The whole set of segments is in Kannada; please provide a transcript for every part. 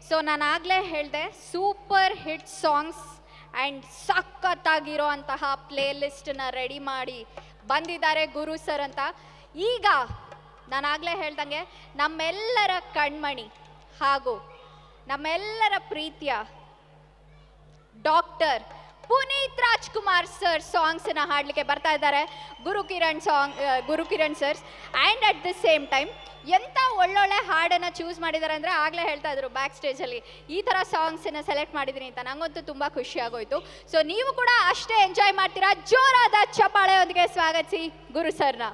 ಸೊ ನಾನು ಆಗಲೇ ಹೇಳಿದೆ, ಸೂಪರ್ ಹಿಟ್ ಸಾಂಗ್ಸ್ ಆ್ಯಂಡ್ ಸಖತ್ತಾಗಿರೋ ಅಂತಹ ಪ್ಲೇ ಲಿಸ್ಟನ್ನ ರೆಡಿ ಮಾಡಿ ಬಂದಿದ್ದಾರೆ ಗುರು ಸರ್ ಅಂತ. ಈಗ ನಾನಾಗಲೇ ಹೇಳ್ದಂಗೆ ನಮ್ಮೆಲ್ಲರ ಕಣ್ಮಣಿ ಹಾಗೂ ನಮ್ಮೆಲ್ಲರ ಪ್ರೀತಿಯ ಡಾಕ್ಟರ್ ಪುನೀತ್ ರಾಜ್ಕುಮಾರ್ ಸರ್ ಸಾಂಗ್ಸನ್ನು ಹಾಡಲಿಕ್ಕೆ ಬರ್ತಾ ಇದ್ದಾರೆ. Gurukiran sirs. And at the same time ಎಂಥ ಒಳ್ಳೊಳ್ಳೆ ಹಾಡನ್ನು ಚೂಸ್ ಮಾಡಿದ್ದಾರೆ ಅಂದರೆ, ಆಗಲೇ ಹೇಳ್ತಾ ಇದ್ರು ಬ್ಯಾಕ್ ಸ್ಟೇಜಲ್ಲಿ ಈ ಥರ ಸಾಂಗ್ಸನ್ನು ಸೆಲೆಕ್ಟ್ ಮಾಡಿದ್ದೀನಿ ಅಂತ. ನನಗಂತೂ ತುಂಬ ಖುಷಿ ಆಗೋಯ್ತು. ಸೊ ನೀವು ಕೂಡ ಅಷ್ಟೇ ಎಂಜಾಯ್ ಮಾಡ್ತೀರಾ. ಜೋರಾದ ಚಪ್ಪಾಳೆಯೊಂದಿಗೆ ಸ್ವಾಗತಿಸಿ ಗುರು ಸರ್ನ.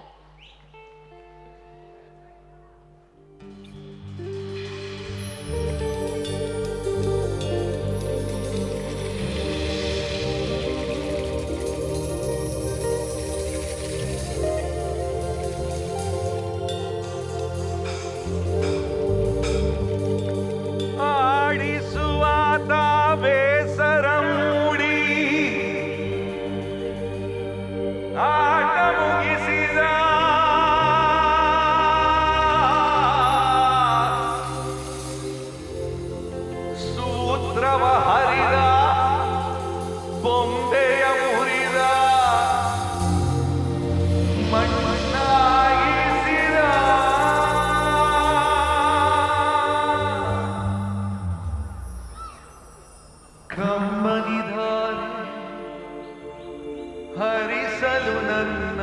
ಹರಿಸಲು ನನ್ನ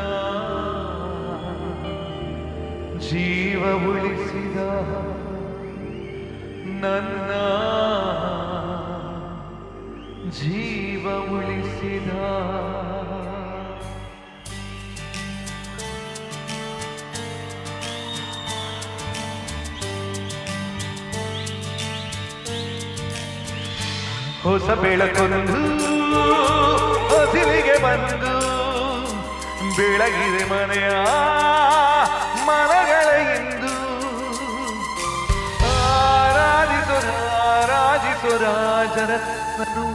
ಜೀವ ಉಳಿಸಿದ ನನ್ನ ಜೀವ ಉಳಿಸಿದ ಹೊಸ ಬೆಳಕೊಂದು ಹೊಸಿಲಿಗೆ ಬಂದು ಬೆಳಗಿದೆ ಮನೆಯ ಮನಗಳ ಎಂದು ಆರಾಧಿಸೋ ರಾಜರತ್ನನು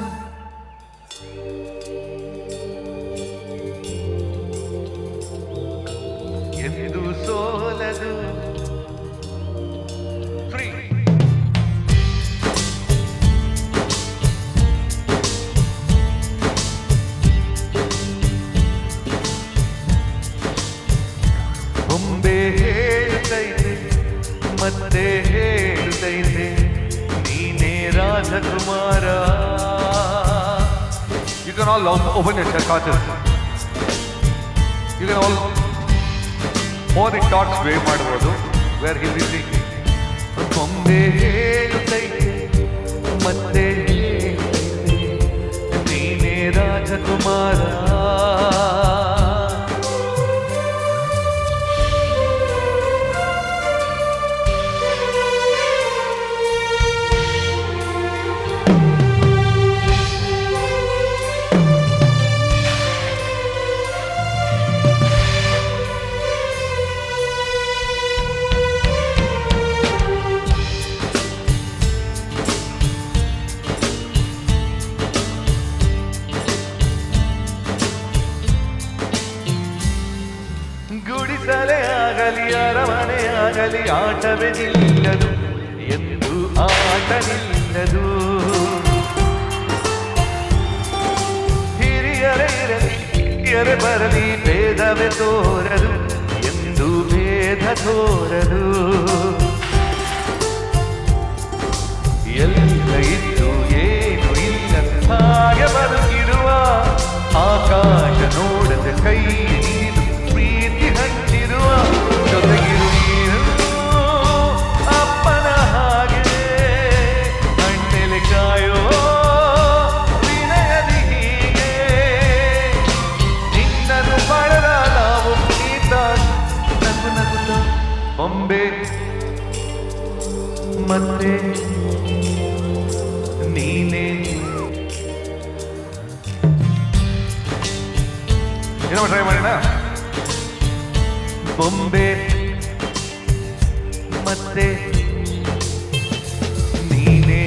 ಎಂದು ಸೋಲದು ಮತ್ತೆ ಹೇಳುತ್ತೈತೆ ನೀನೇ ರಾಜಕುಮಾರ. You can all open your conscious. You can all more the thoughts way ಮಾಡಬಹುದು where he is thinking. ಬೊಂಬೆ ಹೇಳುತ್ತೈತೆ ಮತ್ತೆ ನೀನೇ ರಾಜಕುಮಾರ. ಗುಡಿಸಲೇ ಆಗಲಿ ಅರಮನೆ ಆಗಲಿ ಆಟವೇ ನಿಲ್ಲದು ಎಂದು ಆಟ ನಿಲ್ಲದು. ಹಿರಿಯರೇ ಇರಲಿ ಹಿರಿಯರೇ ಬರಲಿ ಭೇದವೇ ತೋರದು ಎಂದು ಭೇದ ತೋರದು. ಎಲ್ಲ ಇದ್ದು ಏನು ಇಲ್ಲ ಹಾಗೆ ಬದುಕಿರುವ ಆಕಾಶ ನೋಡದ ಕೈ ಪ್ರೀತಿ ಹಂಚಿರುವ ಜೊತೆಗಿರು ನೀನು ಅಪ್ಪನ ಹಾಗೆ ಹಣ್ಣೆಲೆ ಕಾಯೋ ವಿನಯದಿ ಹೀಗೆ ನಿನ್ನನ್ನು ಪಡೆದ ನಾವು ನೀತ ನಗು ನಗುತ್ತ ಬೊಂಬೆ ಮತ್ತೆ ನೀನೇ. ಏನೋ ಟ್ರೈ ಮಾಡೋಣ. ಬೊಂಬೆ ಮತ್ತೆ ನೀನೇ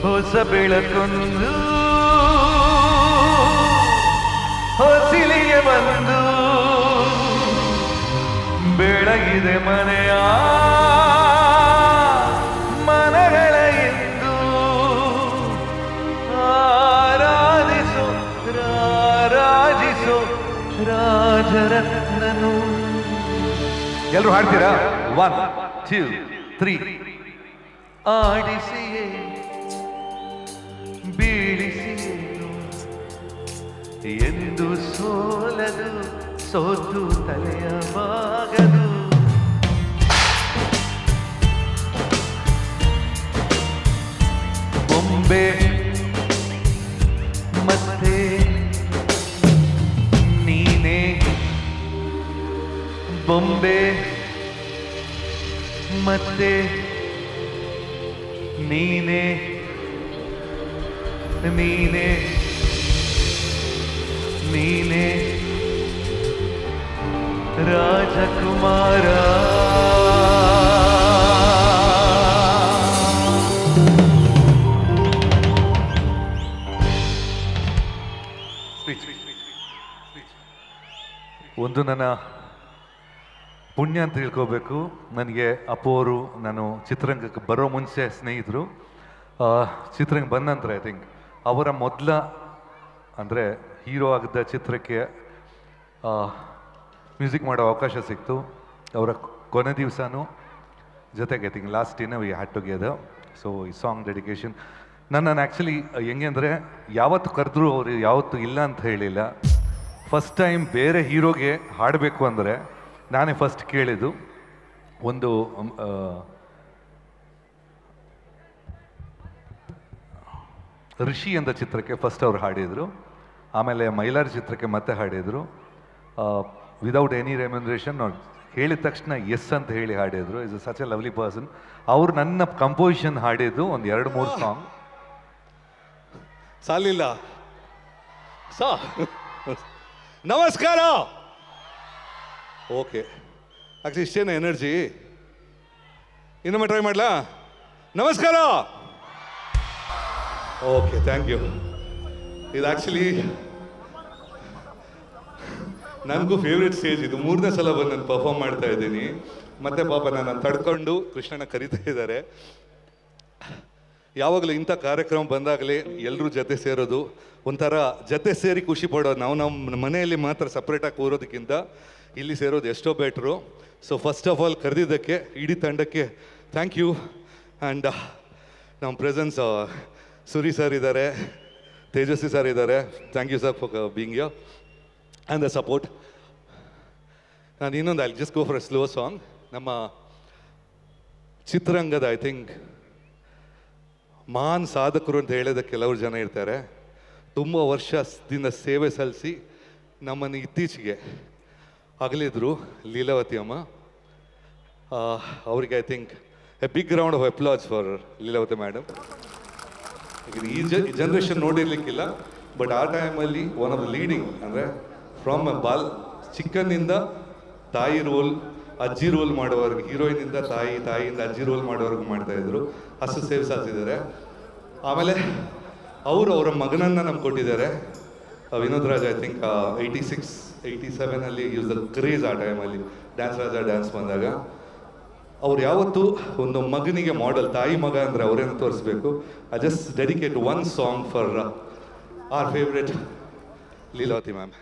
ಹೊಸ ಬೆಳಕೊಂದು ಹೊಸಿಲಿಗೆ ಬಂದು ಬೆಳಗಿದೆ ಮನೆಯ ನವರತ್ನನು. ಎಲ್ಲರೂ ಹಾಡ್ತೀರಾ? 1 2 3. ಆಡಿಸಿಯೇ ಬೀಳಿಸಿಯೇನು ಎಂದು ಸೋಲದು, ಸೋತು ತಲೆಯ ಬಾಗದು. ಬೊಂಬೆ ಮತ್ತೆ ನೀನೇ, ಬೊಂಬೆ ಮತ್ತೆ ನೀನೇ, ನೀನೇ ನೀನೇ ರಾಜಕುಮಾರ. ಒಂದು ನನ್ನ ಪುಣ್ಯ ಅಂತ ತಿಳ್ಕೋಬೇಕು. ನನಗೆ ಅಪ್ಪು ಅವರು ನಾನು ಚಿತ್ರರಂಗಕ್ಕೆ ಬರೋ ಮುಂಚೆ ಸ್ನೇಹಿತರು. ಚಿತ್ರರಂಗ ಬಂದ ನಂತರ ಐ ಥಿಂಕ್ ಅವರ ಮೊದಲ ಅಂದರೆ ಹೀರೋ ಆಗಿದ್ದ ಚಿತ್ರಕ್ಕೆ ಮ್ಯೂಸಿಕ್ ಮಾಡೋ ಅವಕಾಶ ಸಿಕ್ತು. ಅವರ ಕೊನೆ ದಿವಸನೂ ಜೊತೆಗೆ I think last dinner we had together. So ಈ ಸಾಂಗ್ ಡೆಡಿಕೇಶನ್ ನನ್ನನ್ನು ಆ್ಯಕ್ಚುಲಿ ಹೆಂಗೆ ಅಂದರೆ ಯಾವತ್ತು ಕರೆದ್ರೂ ಅವರು ಯಾವತ್ತೂ ಇಲ್ಲ ಅಂತ ಹೇಳಿಲ್ಲ. ಫಸ್ಟ್ ಟೈಮ್ ಬೇರೆ ಹೀರೋಗೆ ಹಾಡಬೇಕು ಅಂದರೆ ನಾನೇ ಫಸ್ಟ್ ಕೇಳಿದ್ದು. ಒಂದು ಋಷಿ ಅಂತ ಚಿತ್ರಕ್ಕೆ ಫಸ್ಟ್ ಅವ್ರು ಹಾಡಿದರು, ಆಮೇಲೆ ಮೈಲಾರಿ ಚಿತ್ರಕ್ಕೆ ಮತ್ತೆ ಹಾಡಿದರು. ವಿದೌಟ್ ಎನಿ ರೆಮ್ಯುನರೇಷನ್ ಅವ್ರು ಹೇಳಿದ ತಕ್ಷಣ ಎಸ್ ಅಂತ ಹೇಳಿ ಹಾಡಿದರು. Is such A lovely person. ಅವ್ರು ನನ್ನ ಕಂಪೋಸಿಷನ್ ಹಾಡಿದ್ದು ಒಂದು 2-3 ಸಾಂಗ್ ಸಾಲಿಲ್ಲ ಸಾ. ನಮಸ್ಕಾರ. ಓಕೆ, ಆಕ್ಚುಲಿ ಇಷ್ಟೇನ ಎನರ್ಜಿ. ಇನ್ನೊಮ್ಮೆ ಟ್ರೈ ಮಾಡಲಾ? ನಮಸ್ಕಾರ. Okay, thank you. ಇದು ಆ್ಯಕ್ಚುಲಿ ನನಗೂ ಫೇವ್ರೆಟ್ ಸ್ಟೇಜ್ ಇದು. 3ನೇ ಸಲ ಬಂದು ನಾನು ಪರ್ಫಾರ್ಮ್ ಮಾಡ್ತಾ ಇದ್ದೀನಿ. ಮತ್ತೆ ಪಾಪ ನಾನು ತಡ್ಕೊಂಡು ಕೃಷ್ಣನ ಕರಿತಾ ಇದ್ದಾರೆ. ಯಾವಾಗಲೂ ಇಂಥ ಕಾರ್ಯಕ್ರಮ ಬಂದಾಗಲೇ ಎಲ್ಲರೂ ಜೊತೆ ಸೇರೋದು ಒಂಥರ ಜೊತೆ ಸೇರಿ ಖುಷಿ ಪಡೋದು. ನಾವು ನಮ್ಮ ಮನೆಯಲ್ಲಿ ಮಾತ್ರ ಸಪ್ರೇಟಾಗಿ ಕೂರೋದಕ್ಕಿಂತ ಇಲ್ಲಿ ಸೇರೋದು ಎಷ್ಟೋ better. So first of all ಕರೆದಿದ್ದಕ್ಕೆ ಇಡೀ ತಂಡಕ್ಕೆ ಥ್ಯಾಂಕ್ ಯು. ಆ್ಯಂಡ್ ನಮ್ಮ ಪ್ರೆಸೆನ್ಸ್ ಸುರಿ ಸರ್ ಇದ್ದಾರೆ, ತೇಜಸ್ವಿ ಸರ್ ಇದ್ದಾರೆ. Thank you sir for being here and the support. ನಾನು ಇನ್ನೊಂದು I just go for a slow song. ನಮ್ಮ ಚಿತ್ರರಂಗದ ಐ ಥಿಂಕ್ ಮಹಾನ್ ಸಾಧಕರು ಅಂತ ಹೇಳಿದ ಕೆಲವರು ಜನ ಇರ್ತಾರೆ. ತುಂಬ ವರ್ಷದಿಂದ ಸೇವೆ ಸಲ್ಲಿಸಿ ನಮ್ಮನ್ನು ಇತ್ತೀಚೆಗೆ ಅಗಲಿದ್ರು ಲೀಲಾವತಿ ಅಮ್ಮ. ಅವರಿಗೆ I think a big round of applause for Leelavathi madam. ಈ ಜನ್ರೇಷನ್ ನೋಡಿರ್ಲಿಕ್ಕಿಲ್ಲ, ಬಟ್ ಆ ಟೈಮಲ್ಲಿ ಒನ್ ಆಫ್ ದ ಲೀಡಿಂಗ್ ಅಂದರೆ ಫ್ರಮ್ ಚಿಕ್ಕಂದಿಂದ ತಾಯಿ ರೋಲ್, ಅಜ್ಜಿ ರೋಲ್ ಮಾಡೋವರೆಗೆ, ಹೀರೋಯಿನಿಂದ ತಾಯಿಯಿಂದ ಅಜ್ಜಿ ರೋಲ್ ಮಾಡೋವರೆಗೂ ಮಾಡ್ತಾಯಿದ್ರು. ಅಷ್ಟು ಸೇವೆ ಸಲ್ಲಿಸಿದ್ದಾರೆ. ಆಮೇಲೆ ಅವರ ಮಗನನ್ನು ನಮ್ಗೆ ಕೊಟ್ಟಿದ್ದಾರೆ, Vinod Raj. I think 86, 87 use the craze ಆ ಟೈಮಲ್ಲಿ ಡ್ಯಾನ್ಸ್ ರಾಜ ಡ್ಯಾನ್ಸ್ ಬಂದಾಗ. ಅವ್ರು ಯಾವತ್ತೂ ಒಂದು ಮಗನಿಗೆ ಮಾಡೆಲ್, ತಾಯಿ ಮಗ ಅಂದರೆ ಅವರೇನು ತೋರಿಸ್ಬೇಕು. I just dedicate 1 song for our favourite Leelavathi ma'am.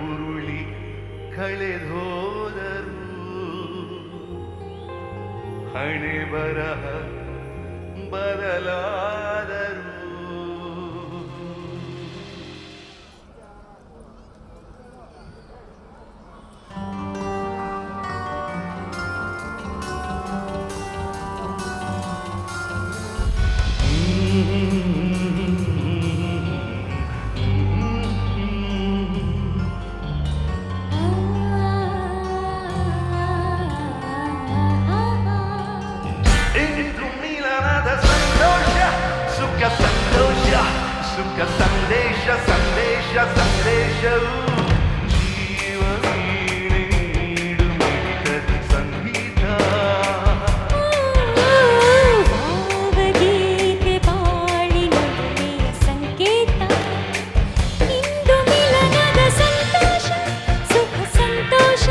ಉರುಳಿ ಕಳೆದೋದರು ಹಣೆ ಬರಹ ಬದಲಾದರು. ಸುಖ ಸಂತೋಷ ಸುಖ ಸಂದೇಶ ಸಂದೇಶ ಸಂದೇಶವು ಜೀವ ವೀಣೆ ನೀಡು ಮಿಡಿತದ ಸಂಗೀತ. ಭಾವಗೀತೆ ಬಾಳಿನೊಂದಿಯ ಸಂಕೇತ ಇಂದು ಮಿಲನದ ಸಂತೋಷ ಸುಖ ಸಂತೋಷ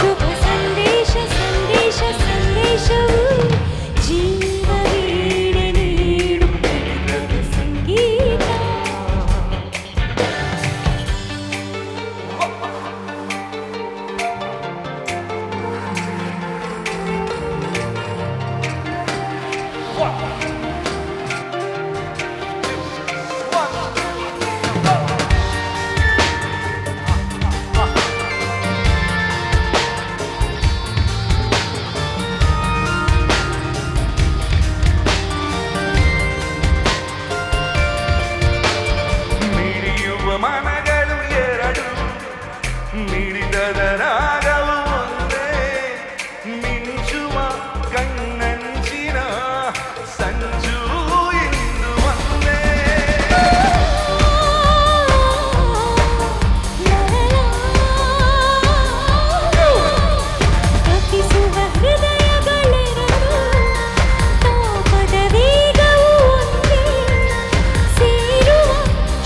ಶುಭ ಸಂದೇಶ ಸಂದೇಶ ಸಂದೇಶವು ಜೀವ ವೀಣೆ ನೀಡು ಮಿಡಿತದ ಸಂಗೀತ. ಮಿಡಿಯುವ ಮನಗಳು ಎರಡು ಮಿಡಿದದ ರಾಗವು ಒಂದೇ ಮಿಂಚುವ ಕಣ್ಣಂಚಿನ ಸಂಜು ಇಂದು ಒಂದೇ. ತಪ್ಪಿಸುವ ಹೃದಯಗಳೆರಡು ತಾಪದ ವೇಗವು ಒಂದೇ ಸೇರುವ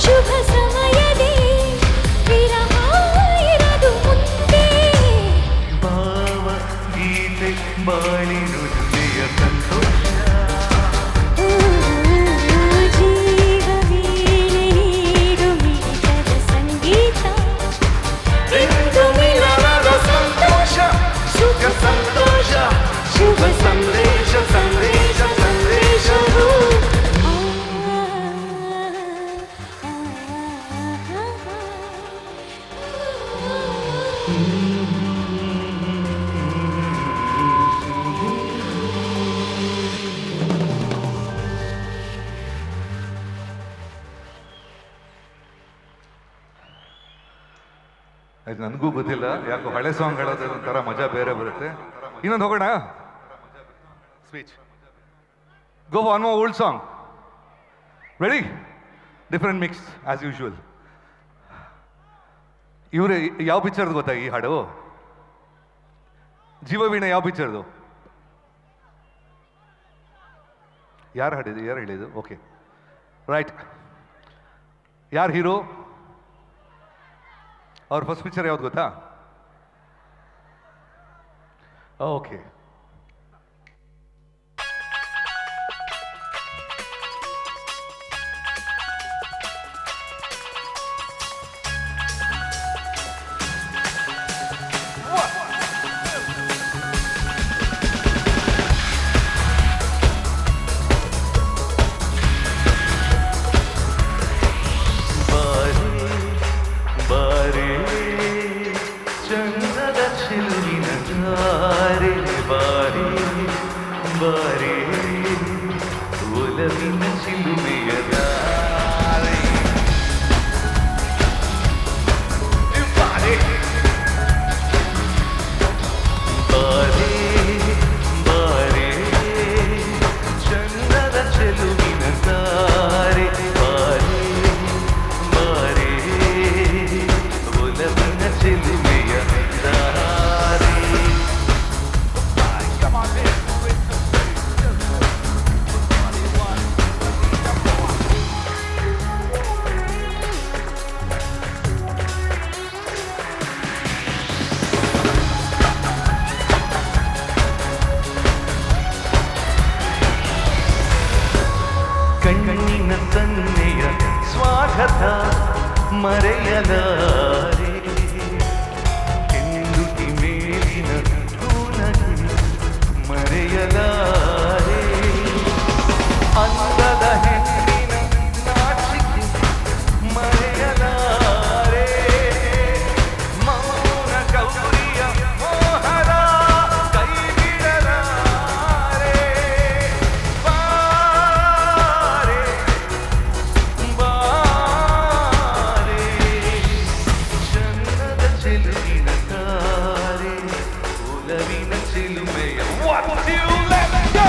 ಶುಭ ಸಮಯದೇ ವಿರಹ ಇರದು ಮುಂದೆ. ಭಾವ ಗೀತೆ ಬಾಳಿನುಡಿಯ ಸಂತೋಷ ಜೀವ ವೀಣೆ ನೀಡು ಮಿಡಿತದ ಸಂಗೀತ ಇಂದು ಮಿಲನದ ಸಂತೋಷ ಸುಖ ಸಂತೋಷ ಶುಭ ಸಂದೇಶ ಸಂದೇಶ ಸಂದೇಶವು. ಅದು ನನಗೂ ಗೊತ್ತಿಲ್ಲ ಯಾಕೋ ಹಳೆ ಸಾಂಗ್ ಹೇಳೋದು ಒಂಥರ ಮಜಾ ಬೇರೆ ಬರುತ್ತೆ. ಇನ್ನೊಂದು ಹೋಗೋಣ speech go one more old song ready different mix as usual. ಇವ್ರೆ ಯಾವ ಪಿಕ್ಚರ್ದು ಗೊತ್ತಾ ಈ ಹಾಡು? ಜೀವವೀಣೆ ಯಾವ ಪಿಕ್ಚರ್ದು? ಯಾರು ಹಾಡಿದ್ದು ಯಾರು ಹೇಳಿದ್ದು? Okay right. ಯಾರು ಹೀರೋ? ಅವ್ರ ಫಸ್ಟ್ ಪಿಕ್ಚರ್ ಯಾವ್ದು ಗೊತ್ತಾ? ಓಕೆ ಬಾರೆ ಚಂದದ ಚೆಲುವಿನ ತಾರೆ ಬಾರೆ ಬಾರೆ ಒಲವಿನ ಚಿಲುಮೆಯ ತಾರೆ ಬಾರೆ ಬಾರೆ ಬಾರೆ ಚಂದದ ಚೆಲುವಿನ ತಾರೆ ಬಾರೆ ಬಾರೆ ಒಲವಿನ ಚಿಲುಮೆಯ ತಾರೆ. ಕಣ್ಣಿನ ಸನ್ನೆಯ ಸ್ವಾಗತ ಮರೆಯಲಾರೆ ಕೆಂದುಟಿ ಮೇಲಿನ ಕೂನಗೆ ಮರೆಯಲಾರೆ ಅಂದದ ಹೆಣ್ಣಿನ ನಾಚಿಕೆ ಮರೆಯಲಾರೆ ಮೌನ ಗೌರಿಯ ಮೋಹರ ಕೈ ಬಿಡಲಾರೆ ಬಾರೆ ಬಾರೆ ಚಂದದ ಚೆಲುವಿನ ತಾರೆ ಒಲವಿನ ಚಿಲುಮೆಯ One, two, let's go!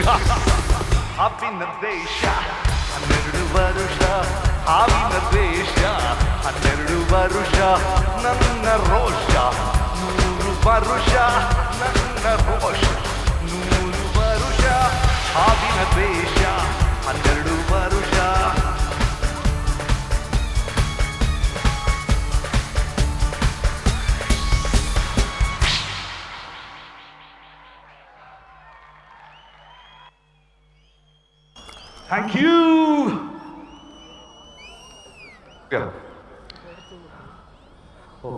ಹಾವಿನ ದ್ವೇಷ 12 ವರುಷ ಹಾವಿನ ದ್ವೇಷ 12 ವರುಷ ನನ್ನ ರೋಷ 100 ವರುಷ ನನ್ನ ರೋಷ 100 ವರುಷ ಹಾವಿನ ದ್ವೇಷ 12 ವರುಷ. Thank you.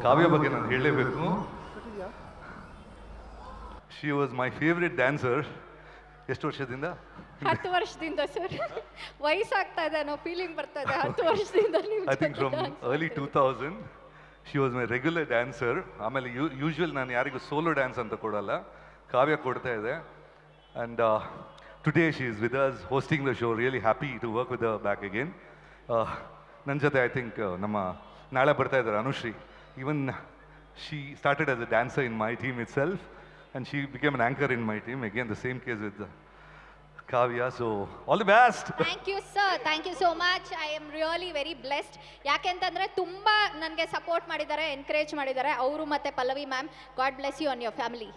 ಕಾವ್ಯ ಬಗ್ಗೆ ನಾನು ಹೇಳಲೇಬೇಕು. She was my favourite dancer. ಎಷ್ಟು ವರ್ಷದಿಂದ? 10 ವರ್ಷದಿಂದ ಸರ್. ವಯಸ್ಸಾಗ್ತಾ ಇದೆ ಅನ್ನೋ ಫೀಲಿಂಗ್ ಬರ್ತಾ ಇದೆ 10 ವರ್ಷದಿಂದ. I think from early 2000 she was my regular dancer. ಆಮೇಲೆ ಯೂಶ್ವಲ್ ನಾನು ಯಾರಿಗೂ ಸೋಲೋ ಡ್ಯಾನ್ಸ್ ಅಂತ ಕೊಡಲ್ಲ, ಕಾವ್ಯ ಕೊಡ್ತಾ ಇದೆ. And today she is with us hosting the show. Really happy to work with back again. ನನ್ನ ಜೊತೆ ಐ ಥಿಂಕ್ ನಮ್ಮ ನಾಳೆ ಬರ್ತಾ ಇದ್ದಾರೆ Anushree. Even she started as a dancer in my team itself and she became an anchor in my team. Again the same case with Kavya. So all the best. Thank you sir, thank you so much. I am really very blessed. ಯಾಕೆಂತಂದರೆ ತುಂಬ ನನಗೆ ಸಪೋರ್ಟ್ ಮಾಡಿದ್ದಾರೆ, ಎನ್ಕರೇಜ್ ಮಾಡಿದ್ದಾರೆ ಅವರು ಮತ್ತು Pallavi ma'am. God bless you and your family.